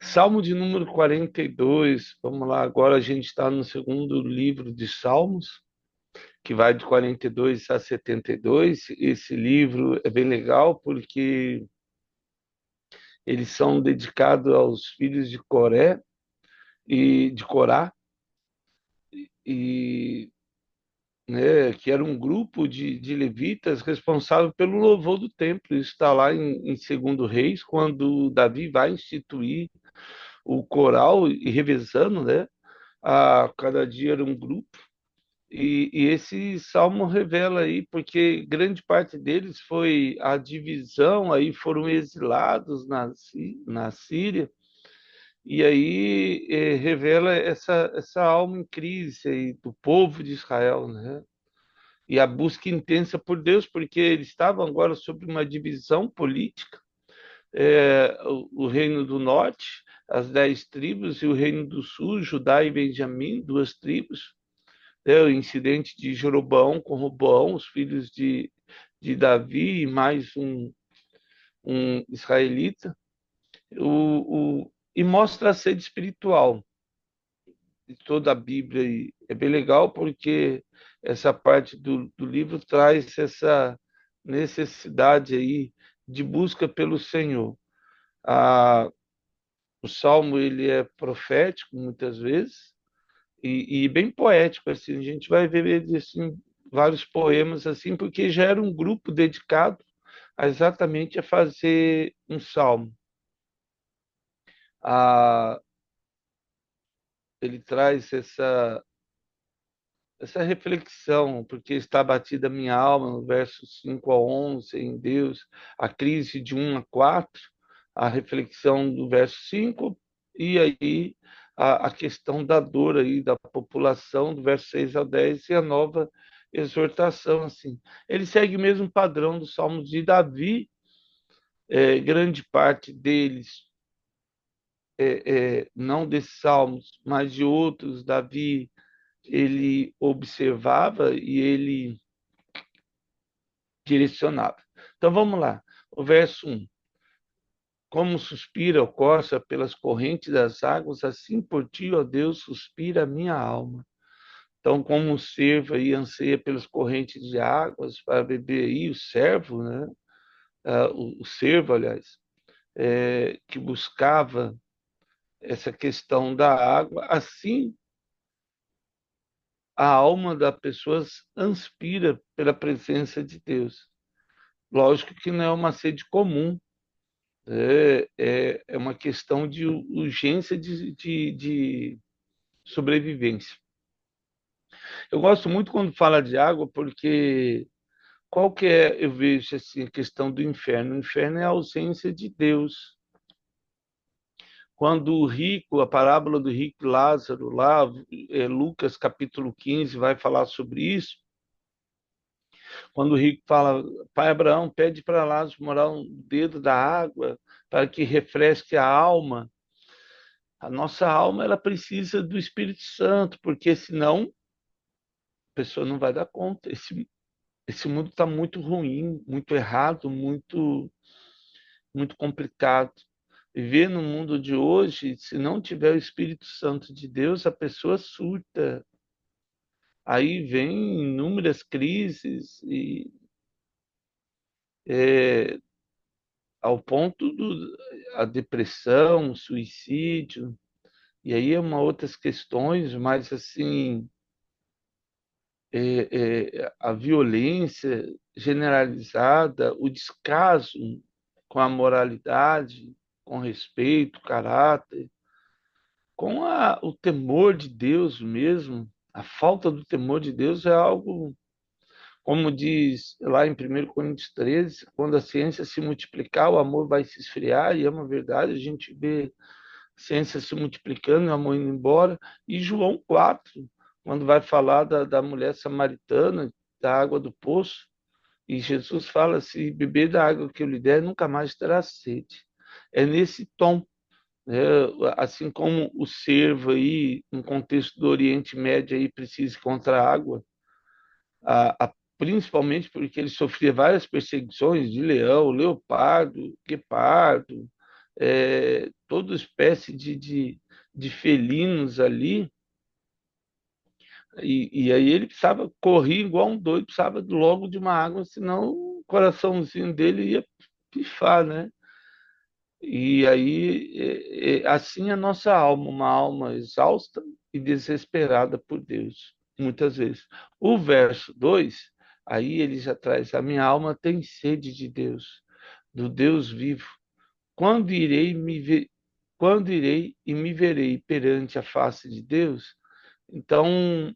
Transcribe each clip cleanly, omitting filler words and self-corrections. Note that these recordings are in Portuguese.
Salmo de número 42. Vamos lá, agora a gente está no segundo livro de Salmos, que vai de 42 a 72. Esse livro é bem legal porque eles são dedicados aos filhos de Coré e de Corá, e que era um grupo de levitas responsável pelo louvor do templo. Isso está lá em 2 Reis, quando Davi vai instituir o coral e revezando, né? A cada dia era um grupo. E esse salmo revela aí, porque grande parte deles foi a divisão, aí foram exilados na Síria, e aí revela essa alma em crise aí do povo de Israel, né? E a busca intensa por Deus, porque eles estavam agora sob uma divisão política, o reino do norte, as 10 tribos, e o reino do sul, Judá e Benjamim, 2 tribos, o incidente de Jeroboão com Roboão, os filhos de Davi e mais um israelita, e mostra a sede espiritual de toda a Bíblia. E é bem legal porque essa parte do livro traz essa necessidade aí de busca pelo Senhor. A, o Salmo ele é profético muitas vezes, e bem poético assim. A gente vai ver assim vários poemas assim, porque já era um grupo dedicado exatamente a fazer um salmo. A, ele traz essa reflexão, porque está batida a minha alma, no verso 5 a 11 em Deus, a crise de 1 a 4, a reflexão do verso 5, e aí a questão da dor aí da população, do verso 6 a 10, e a nova exortação, assim. Ele segue o mesmo padrão dos Salmos de Davi, grande parte deles, não desses salmos, mas de outros, Davi, ele observava e ele direcionava. Então vamos lá. O verso 1. Como suspira o corça pelas correntes das águas, assim por ti, ó Deus, suspira a minha alma. Então, como o servo aí anseia pelas correntes de águas para beber aí, o servo, né? O servo, aliás, que buscava essa questão da água, assim a alma da pessoa anspira pela presença de Deus. Lógico que não é uma sede comum, é uma questão de urgência de sobrevivência. Eu gosto muito quando fala de água, porque qual que é, eu vejo assim, a questão do inferno? O inferno é a ausência de Deus. Quando o rico, a parábola do rico Lázaro, lá, Lucas capítulo 15, vai falar sobre isso. Quando o rico fala, pai Abraão, pede para Lázaro morar um dedo da água para que refresque a alma. A nossa alma ela precisa do Espírito Santo, porque senão a pessoa não vai dar conta. Esse mundo está muito ruim, muito errado, muito complicado. Viver no mundo de hoje, se não tiver o Espírito Santo de Deus, a pessoa surta. Aí vem inúmeras crises e é, ao ponto a depressão, o suicídio. E aí é uma outras questões, mas assim a violência generalizada, o descaso com a moralidade, com respeito, caráter, com o temor de Deus mesmo. A falta do temor de Deus é algo, como diz lá em 1 Coríntios 13, quando a ciência se multiplicar, o amor vai se esfriar, e é uma verdade, a gente vê a ciência se multiplicando e o amor indo embora. E João 4, quando vai falar da mulher samaritana, da água do poço, e Jesus fala: se beber da água que eu lhe der, nunca mais terá sede. É nesse tom, né? Assim como o servo aí, no contexto do Oriente Médio, aí, precisa encontrar água, principalmente porque ele sofria várias perseguições de leão, leopardo, guepardo, toda espécie de felinos ali, e aí ele precisava correr igual um doido, precisava logo de uma água, senão o coraçãozinho dele ia pifar, né? E aí, assim a nossa alma, uma alma exausta e desesperada por Deus, muitas vezes. O verso 2 aí ele já traz: a minha alma tem sede de Deus, do Deus vivo. Quando irei quando irei e me verei perante a face de Deus? Então,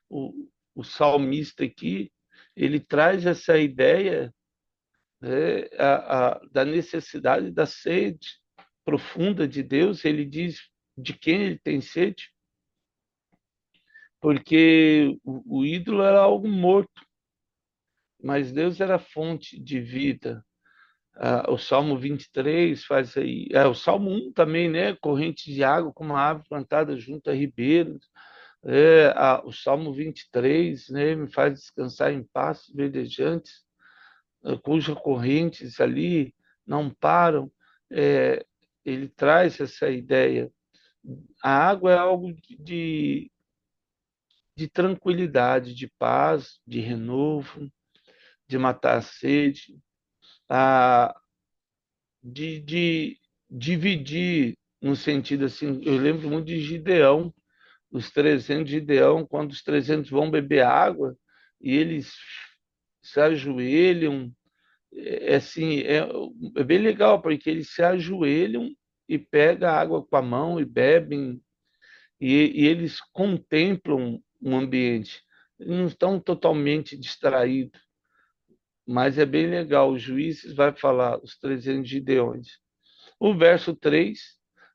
o salmista aqui, ele traz essa ideia, né, da necessidade da sede profunda de Deus. Ele diz de quem ele tem sede, porque o ídolo era algo morto, mas Deus era fonte de vida. O Salmo 23 faz aí, o Salmo 1 também, né? Corrente de água como uma árvore plantada junto a ribeiros. O Salmo 23, né? Me faz descansar em pastos verdejantes, cujas correntes ali não param. É, ele traz essa ideia. A água é algo de tranquilidade, de paz, de renovo, de matar a sede, a, de dividir no sentido assim. Eu lembro muito de Gideão, os 300 de Gideão, quando os 300 vão beber água e eles se ajoelham. Assim, é bem legal, porque eles se ajoelham e pegam a água com a mão e bebem, e eles contemplam o ambiente. Eles não estão totalmente distraídos, mas é bem legal. Os Juízes vai falar, os 300 Gideões. O verso 3: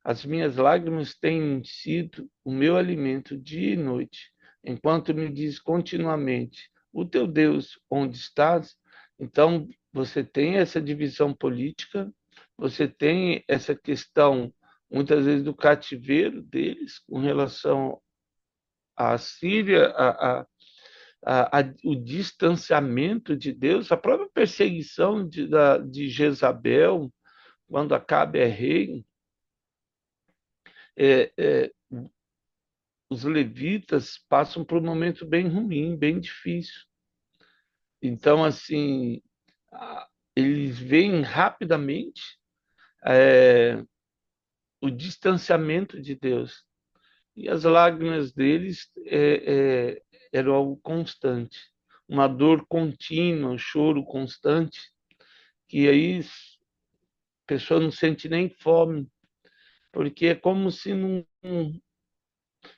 as minhas lágrimas têm sido o meu alimento dia e noite, enquanto me diz continuamente: o teu Deus, onde estás? Então, você tem essa divisão política, você tem essa questão, muitas vezes, do cativeiro deles com relação à Síria, o distanciamento de Deus, a própria perseguição de Jezabel, quando Acabe é rei. é, é, os levitas passam por um momento bem ruim, bem difícil. Então, assim, eles veem rapidamente é, o distanciamento de Deus. E as lágrimas deles eram algo constante, uma dor contínua, um choro constante, que aí a pessoa não sente nem fome, porque é como se não.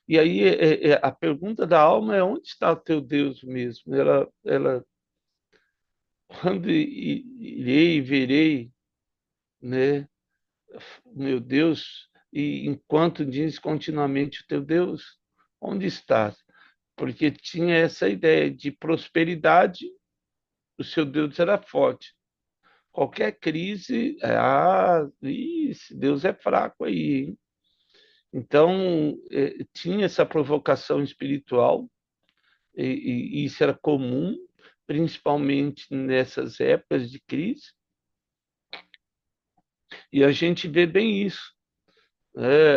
E aí a pergunta da alma é: onde está o teu Deus mesmo? Quando irei e verei, né, meu Deus, e enquanto diz continuamente o teu Deus, onde estás? Porque tinha essa ideia de prosperidade, o seu Deus era forte. Qualquer crise, esse Deus é fraco aí, hein? Então, tinha essa provocação espiritual, e isso era comum, principalmente nessas épocas de crise, e a gente vê bem isso.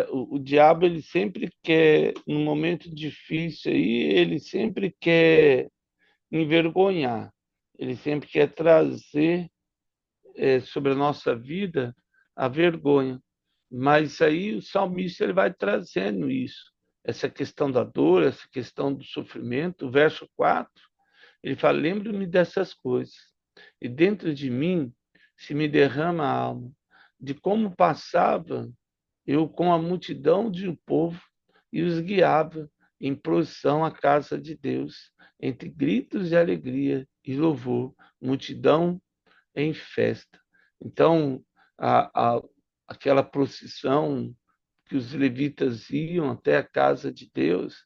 O diabo ele sempre quer, num momento difícil aí, ele sempre quer envergonhar, ele sempre quer trazer sobre a nossa vida a vergonha. Mas aí o salmista ele vai trazendo isso, essa questão da dor, essa questão do sofrimento. O verso 4 ele fala: lembro-me dessas coisas, e dentro de mim se me derrama a alma, de como passava eu com a multidão de um povo e os guiava em procissão à casa de Deus, entre gritos de alegria e louvor, multidão em festa. Então, a, a, aquela procissão que os levitas iam até a casa de Deus,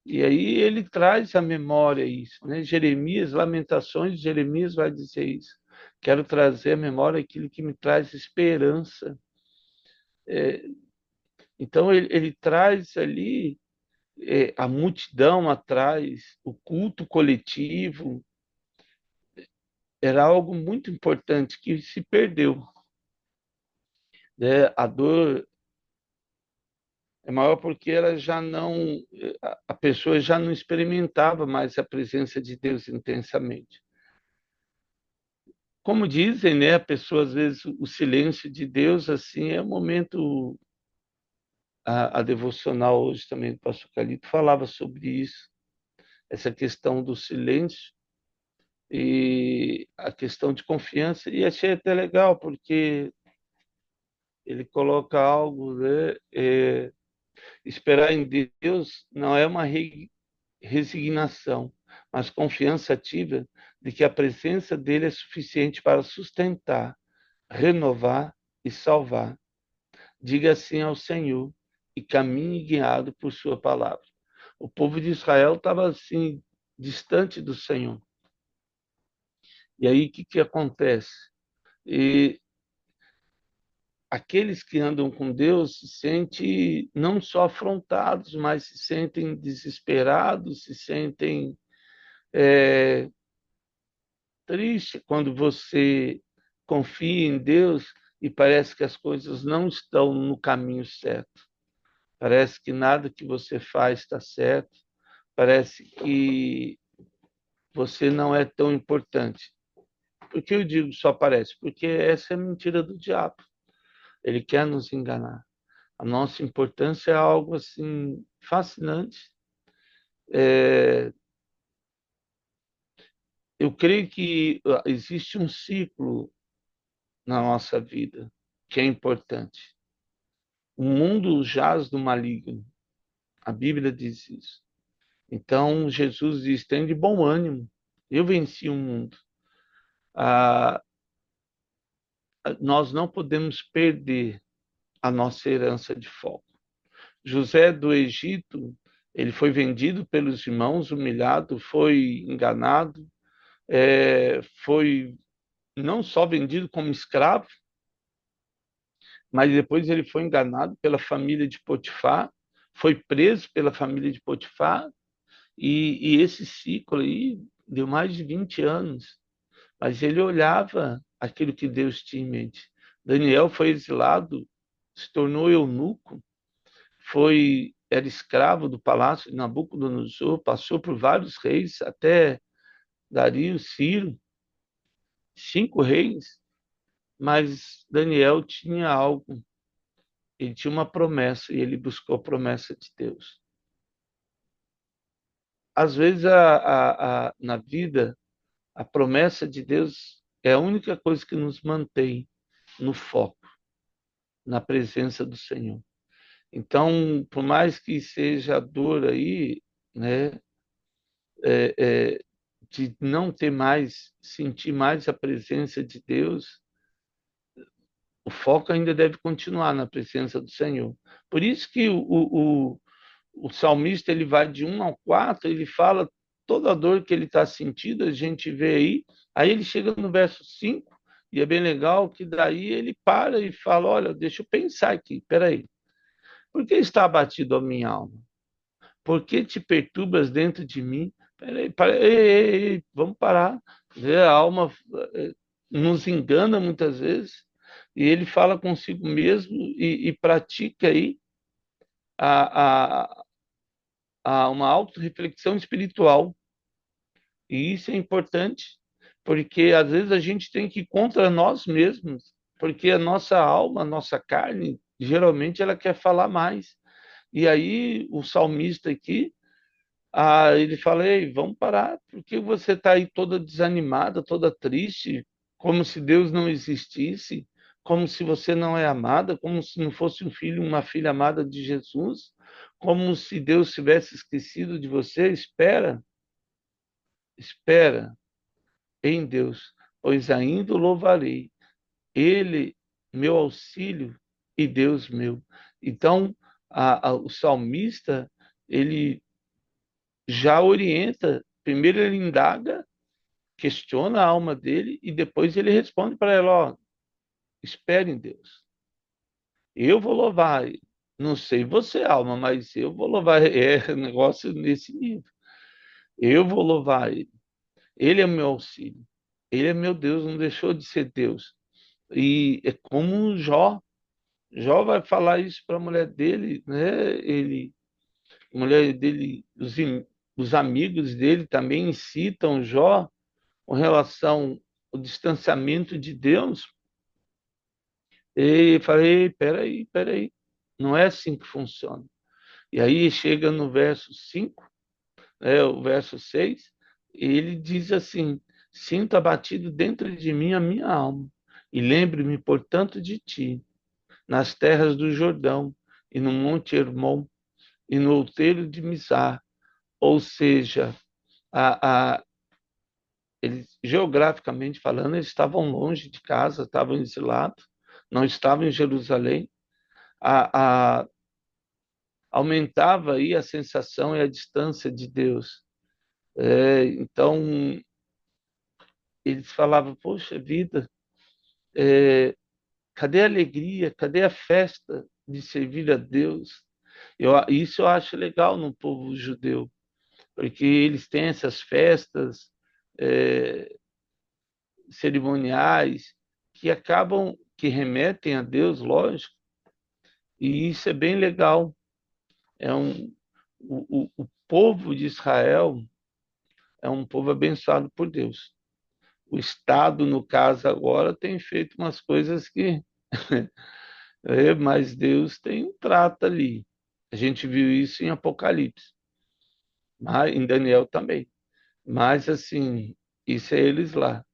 e aí ele traz à memória isso, né? Jeremias, Lamentações de Jeremias vai dizer isso. Quero trazer à memória aquilo que me traz esperança. É, então ele traz ali a multidão atrás, o culto coletivo, era algo muito importante que se perdeu. né? A dor é maior porque ela já não, a pessoa já não experimentava mais a presença de Deus intensamente. Como dizem, né, a pessoa às vezes o silêncio de Deus assim é um momento. A devocional hoje também do pastor Calito falava sobre isso, essa questão do silêncio e a questão de confiança, e achei até legal porque ele coloca algo, né, esperar em Deus não é uma resignação, mas confiança ativa de que a presença dele é suficiente para sustentar, renovar e salvar. Diga sim ao Senhor e caminhe guiado por sua palavra. O povo de Israel estava assim, distante do Senhor. E aí o que, que acontece? E aqueles que andam com Deus se sentem não só afrontados, mas se sentem desesperados, se sentem tristes quando você confia em Deus e parece que as coisas não estão no caminho certo. Parece que nada que você faz está certo. Parece que você não é tão importante. Por que eu digo só parece? Porque essa é a mentira do diabo. Ele quer nos enganar. A nossa importância é algo assim fascinante. É, eu creio que existe um ciclo na nossa vida que é importante. O mundo jaz do maligno. A Bíblia diz isso. Então Jesus diz: tem de bom ânimo. Eu venci o mundo. Ah, nós não podemos perder a nossa herança de foco. José do Egito, ele foi vendido pelos irmãos, humilhado, foi enganado, foi não só vendido como escravo, mas depois ele foi enganado pela família de Potifar, foi preso pela família de Potifar, e esse ciclo aí deu mais de 20 anos, mas ele olhava aquilo que Deus tinha em mente. Daniel foi exilado, se tornou eunuco, era escravo do palácio de Nabucodonosor, passou por vários reis, até Dario, Ciro, 5 reis, mas Daniel tinha algo, ele tinha uma promessa e ele buscou a promessa de Deus. Às vezes, na vida, a promessa de Deus é a única coisa que nos mantém no foco, na presença do Senhor. Então, por mais que seja a dor aí, né, é, é, de não ter mais, sentir mais a presença de Deus, o foco ainda deve continuar na presença do Senhor. Por isso que o salmista ele vai de 1 ao 4, ele fala toda a dor que ele está sentindo, a gente vê aí ele chega no verso 5, e é bem legal que daí ele para e fala, olha, deixa eu pensar aqui, peraí, por que está abatido a minha alma? Por que te perturbas dentro de mim? Peraí, ei, vamos parar. A alma nos engana muitas vezes e ele fala consigo mesmo e pratica aí a, uma autorreflexão espiritual. E isso é importante, porque às vezes a gente tem que ir contra nós mesmos, porque a nossa alma, a nossa carne, geralmente ela quer falar mais. E aí o salmista aqui, ele fala, ei, vamos parar, porque você está aí toda desanimada, toda triste, como se Deus não existisse, como se você não é amada, como se não fosse um filho, uma filha amada de Jesus, como se Deus tivesse esquecido de você. Espera, espera em Deus, pois ainda o louvarei. Ele, meu auxílio e Deus meu. Então, o salmista, ele já orienta, primeiro ele indaga, questiona a alma dele e depois ele responde para ela, ó, espere em Deus. Eu vou louvar, não sei você, alma, mas eu vou louvar, é um negócio nesse nível. Eu vou louvar ele. Ele é meu auxílio. Ele é meu Deus, não deixou de ser Deus. E é como Jó. Jó vai falar isso para a mulher dele, né? A mulher dele, os amigos dele também incitam Jó com relação ao distanciamento de Deus. E falei, peraí, peraí, não é assim que funciona. E aí chega no verso 5, o verso 6, e ele diz assim: sinto abatido dentro de mim a minha alma, e lembre-me, portanto, de ti, nas terras do Jordão, e no Monte Hermon, e no outeiro de Mizar. Ou seja, a, a, eles, geograficamente falando, eles estavam longe de casa, estavam exilados, não estavam em Jerusalém. A, a, aumentava aí a sensação e a distância de Deus. Então, eles falavam, poxa vida, cadê a alegria, cadê a festa de servir a Deus? Isso eu acho legal no povo judeu, porque eles têm essas festas é, cerimoniais que acabam, que remetem a Deus, lógico, e isso é bem legal. É o povo de Israel é um povo abençoado por Deus. O Estado, no caso agora, tem feito umas coisas que mas Deus tem um trato ali. A gente viu isso em Apocalipse, mas em Daniel também. Mas assim, isso é eles lá.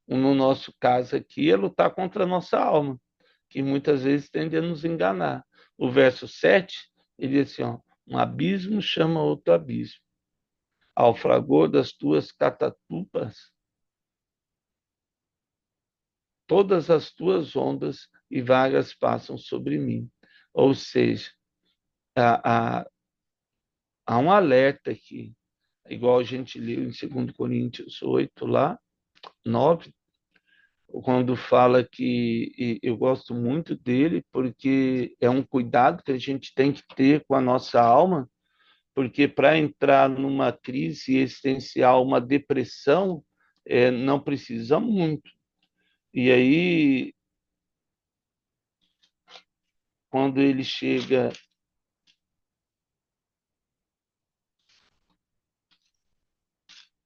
No nosso caso aqui é lutar contra a nossa alma, que muitas vezes tende a nos enganar. O verso 7 ele diz assim, ó, um abismo chama outro abismo. Ao fragor das tuas catatupas, todas as tuas ondas e vagas passam sobre mim. Ou seja, há, há um alerta aqui, igual a gente leu em 2 Coríntios 8, lá, 9, quando fala que e eu gosto muito dele, porque é um cuidado que a gente tem que ter com a nossa alma, porque para entrar numa crise existencial, uma depressão, não precisa muito. E aí, quando ele chega,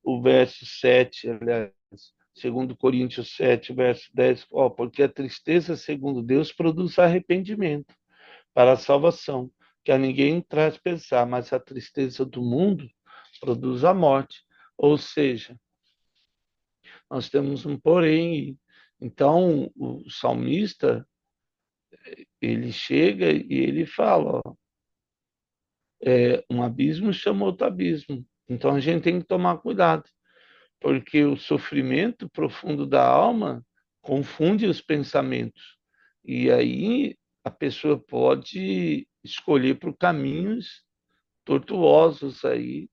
o verso 7, aliás, 2 Coríntios 7, verso 10, ó, porque a tristeza, segundo Deus, produz arrependimento para a salvação, que a ninguém traz pensar, mas a tristeza do mundo produz a morte. Ou seja, nós temos um porém. Então, o salmista, ele chega e ele fala, ó, um abismo chama outro abismo. Então, a gente tem que tomar cuidado, porque o sofrimento profundo da alma confunde os pensamentos. E aí a pessoa pode escolher por caminhos tortuosos aí,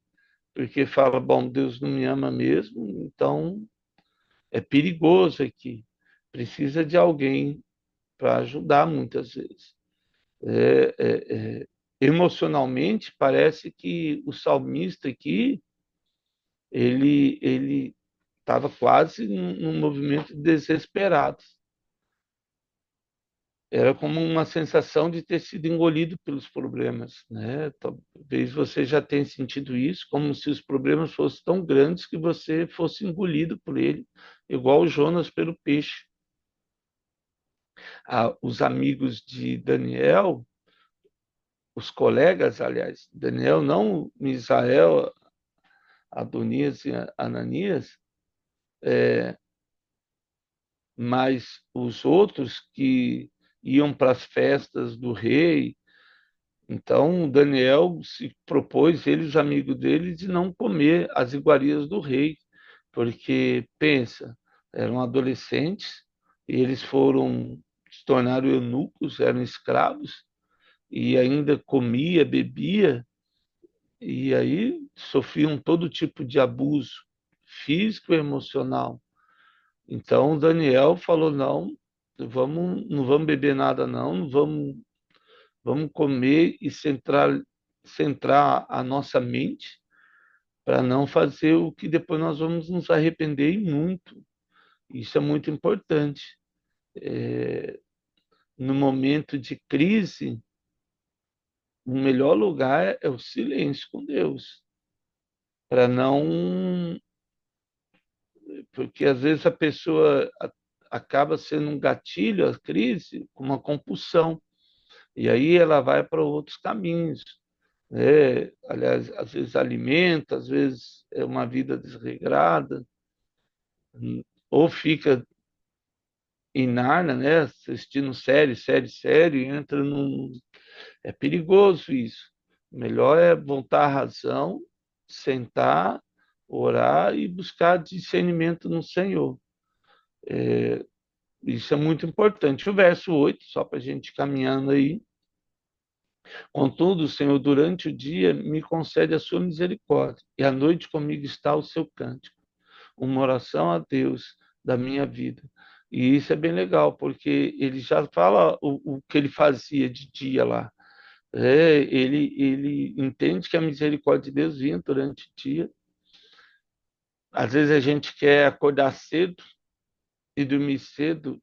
porque fala, bom, Deus não me ama mesmo, então é perigoso aqui. Precisa de alguém para ajudar muitas vezes. Emocionalmente, parece que o salmista aqui, ele estava quase num movimento desesperado. Era como uma sensação de ter sido engolido pelos problemas, né? Talvez você já tenha sentido isso, como se os problemas fossem tão grandes que você fosse engolido por ele, igual o Jonas pelo peixe. Os amigos de Daniel, os colegas, aliás, Daniel não, Misael, Adonias e Ananias, mas os outros que iam para as festas do rei. Então, Daniel se propôs, ele e os amigos dele, de não comer as iguarias do rei, porque, pensa, eram adolescentes, e eles se tornaram eunucos, eram escravos, e ainda comia, bebia, e aí sofriam todo tipo de abuso físico e emocional. Então, Daniel falou, não vamos beber nada não, não vamos comer e centrar a nossa mente para não fazer o que depois nós vamos nos arrepender e muito. Isso é muito importante. no momento de crise, o melhor lugar é o silêncio com Deus, para não, porque às vezes a pessoa acaba sendo um gatilho, a crise, com uma compulsão, e aí ela vai para outros caminhos, né? Aliás, às vezes alimenta, às vezes é uma vida desregrada, ou fica em Narnia, né? Assistindo série, e entra num. É perigoso isso. Melhor é voltar à razão, sentar, orar e buscar discernimento no Senhor. Isso é muito importante. O verso 8, só para a gente caminhando aí. Contudo, Senhor, durante o dia me concede a sua misericórdia, e à noite comigo está o seu cântico, uma oração a Deus da minha vida. E isso é bem legal, porque ele já fala o que ele fazia de dia lá. Ele entende que a misericórdia de Deus vinha durante o dia. Às vezes a gente quer acordar cedo e dormir cedo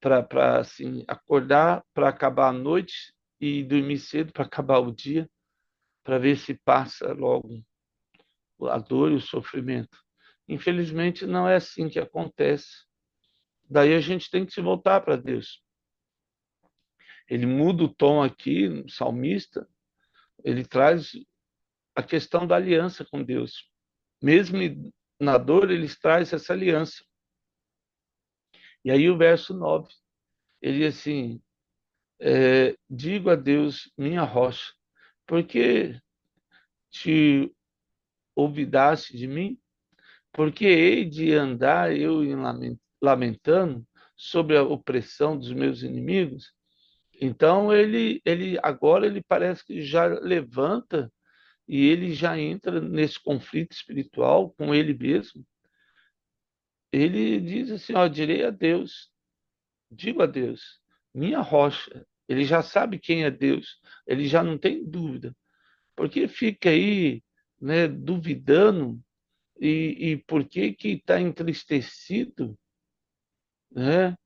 para assim, acordar para acabar a noite e dormir cedo para acabar o dia, para ver se passa logo a dor e o sofrimento. Infelizmente, não é assim que acontece. Daí a gente tem que se voltar para Deus. Ele muda o tom aqui, o salmista, ele traz a questão da aliança com Deus. Mesmo na dor, ele traz essa aliança. E aí o verso 9, ele diz assim, digo a Deus, minha rocha, porque te olvidaste de mim? Porque hei de andar eu lamentando sobre a opressão dos meus inimigos? Então ele agora ele parece que já levanta e ele já entra nesse conflito espiritual com ele mesmo. Ele diz assim, ó, direi a Deus, digo a Deus, minha rocha. Ele já sabe quem é Deus, ele já não tem dúvida. Porque fica aí, né, duvidando e por que que está entristecido, né,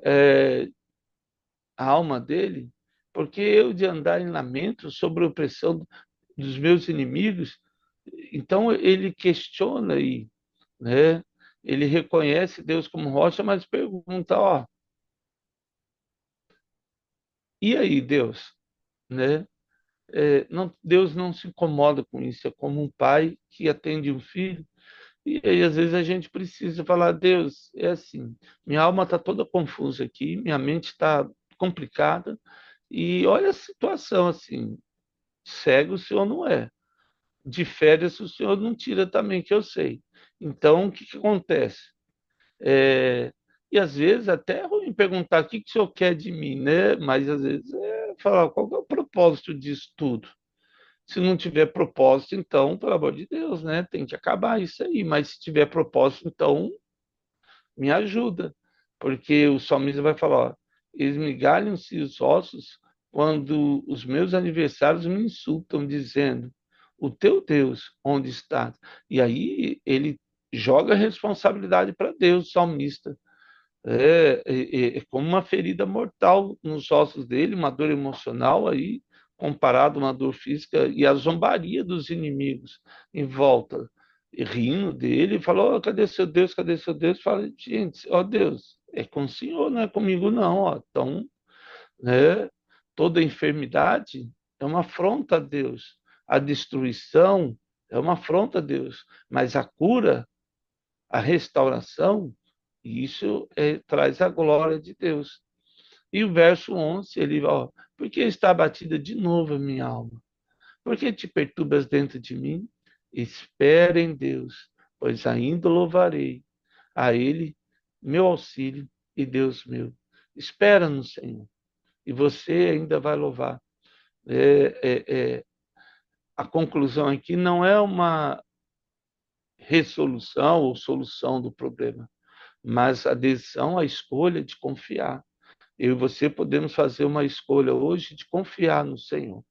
é, a alma dele? Porque eu de andar em lamento sobre a opressão dos meus inimigos, então ele questiona aí, né? Ele reconhece Deus como rocha, mas pergunta, ó, e aí, Deus, né? Não, Deus não se incomoda com isso, é como um pai que atende um filho. E aí, às vezes, a gente precisa falar, Deus, é assim, minha alma está toda confusa aqui, minha mente está complicada, e olha a situação assim, cego o senhor não é, de férias o senhor não tira também, que eu sei. Então, o que que acontece? E às vezes até é ruim perguntar o que que o senhor quer de mim, né? Mas às vezes é falar qual que é o propósito disso tudo. Se não tiver propósito, então, pelo amor de Deus, né? Tem que acabar isso aí. Mas se tiver propósito, então me ajuda. Porque o salmista vai falar, ó, esmigalham-se os ossos quando os meus aniversários me insultam, dizendo, o teu Deus, onde está? E aí ele joga a responsabilidade para Deus, o salmista. É como uma ferida mortal nos ossos dele, uma dor emocional aí, comparado a uma dor física, e a zombaria dos inimigos em volta, e rindo dele, falou, oh, cadê seu Deus, cadê seu Deus? Fala, gente, ó Deus, é com o Senhor, não é comigo não, ó. Então, né, toda enfermidade é uma afronta a Deus, a destruição é uma afronta a Deus, mas a cura, a restauração, isso traz a glória de Deus. E o verso 11, ele, ó, porque está abatida de novo a minha alma? Por que te perturbas dentro de mim? Espera em Deus, pois ainda louvarei a Ele, meu auxílio e Deus meu. Espera no Senhor, e você ainda vai louvar. É, a conclusão aqui não é uma resolução ou solução do problema, mas a decisão, a escolha de confiar. Eu e você podemos fazer uma escolha hoje de confiar no Senhor.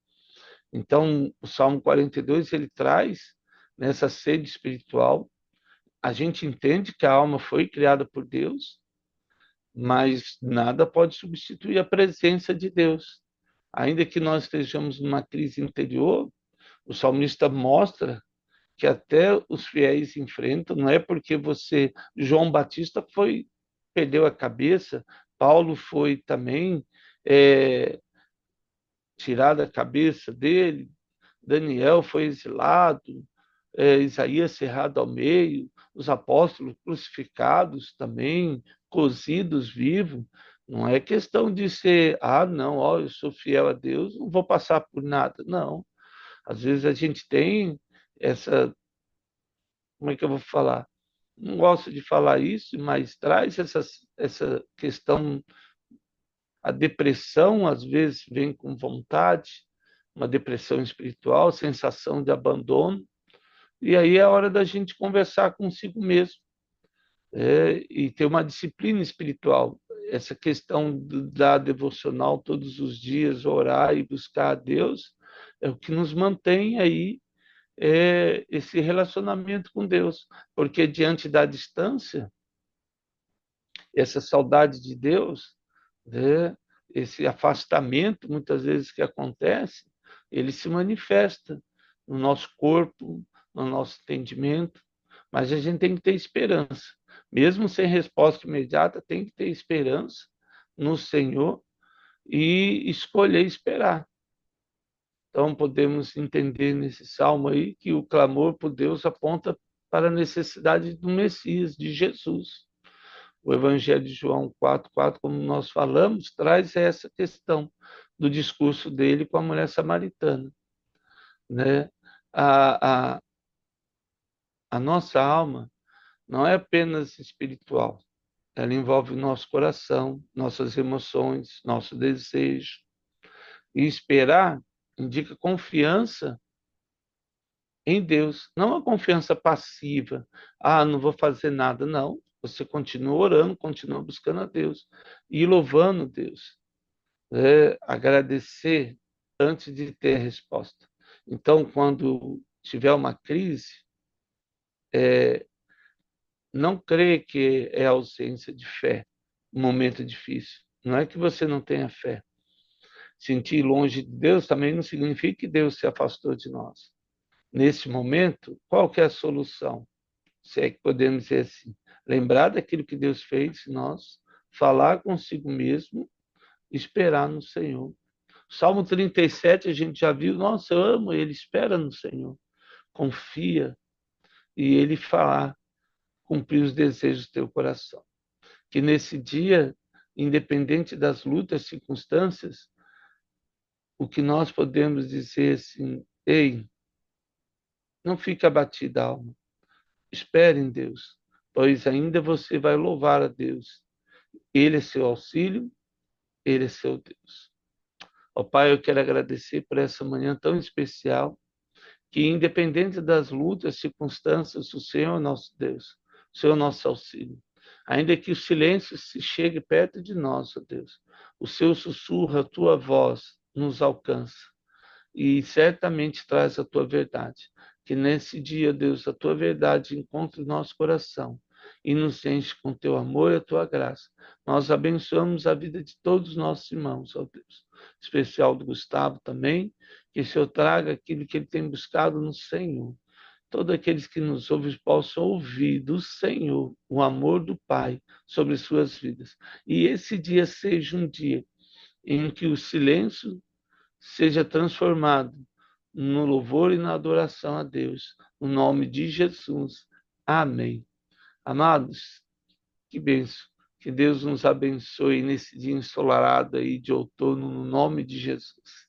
Então, o Salmo 42, ele traz nessa sede espiritual, a gente entende que a alma foi criada por Deus, mas nada pode substituir a presença de Deus. Ainda que nós estejamos numa crise interior, o salmista mostra que até os fiéis enfrentam, não é porque João Batista perdeu a cabeça, Paulo foi também é, tirado a cabeça dele, Daniel foi exilado, Isaías cerrado ao meio, os apóstolos crucificados também, cozidos vivos. Não é questão de ser, não, ó, eu sou fiel a Deus, não vou passar por nada. Não. Às vezes a gente tem essa, como é que eu vou falar? Não gosto de falar isso, mas traz essa questão, a depressão às vezes vem com vontade, uma depressão espiritual, sensação de abandono, e aí é a hora da gente conversar consigo mesmo, e ter uma disciplina espiritual. Essa questão da devocional todos os dias, orar e buscar a Deus, é o que nos mantém aí esse relacionamento com Deus, porque diante da distância, essa saudade de Deus, né, esse afastamento, muitas vezes que acontece, ele se manifesta no nosso corpo, no nosso entendimento, mas a gente tem que ter esperança. Mesmo sem resposta imediata, tem que ter esperança no Senhor e escolher esperar. Então, podemos entender nesse salmo aí que o clamor por Deus aponta para a necessidade do Messias, de Jesus. O Evangelho de João 4:4, como nós falamos, traz essa questão do discurso dele com a mulher samaritana, né? A, a, a nossa alma não é apenas espiritual, ela envolve nosso coração, nossas emoções, nosso desejo. E esperar indica confiança em Deus, não a confiança passiva. Não vou fazer nada. Não. Você continua orando, continua buscando a Deus e louvando Deus. Agradecer antes de ter resposta. Então, quando tiver uma crise, não creia que é ausência de fé, um momento difícil. Não é que você não tenha fé. Sentir longe de Deus também não significa que Deus se afastou de nós. Nesse momento, qual que é a solução? Se é que podemos dizer assim, lembrar daquilo que Deus fez em nós, falar consigo mesmo, esperar no Senhor. Salmo 37, a gente já viu, nossa, eu amo ele, espera no Senhor, confia, e ele falar, cumprir os desejos do teu coração. Que nesse dia, independente das lutas, circunstâncias, o que nós podemos dizer assim, ei, não fique abatida, alma, espere em Deus, pois ainda você vai louvar a Deus. Ele é seu auxílio, ele é seu Deus. Ó Pai, eu quero agradecer por essa manhã tão especial, que independente das lutas, circunstâncias, o Senhor é nosso Deus, o Senhor é nosso auxílio. Ainda que o silêncio se chegue perto de nós, ó Deus, o seu sussurro, a tua voz nos alcança e certamente traz a tua verdade. Que nesse dia, Deus, a tua verdade encontre o nosso coração e nos enche com teu amor e a tua graça. Nós abençoamos a vida de todos os nossos irmãos, ó Deus. Especial do Gustavo também, que o Senhor traga aquilo que ele tem buscado no Senhor. Todos aqueles que nos ouvem possam ouvir do Senhor o amor do Pai sobre suas vidas. E esse dia seja um dia em que o silêncio seja transformado no louvor e na adoração a Deus. No nome de Jesus. Amém. Amados, que bênção. Que Deus nos abençoe nesse dia ensolarado aí de outono, no nome de Jesus.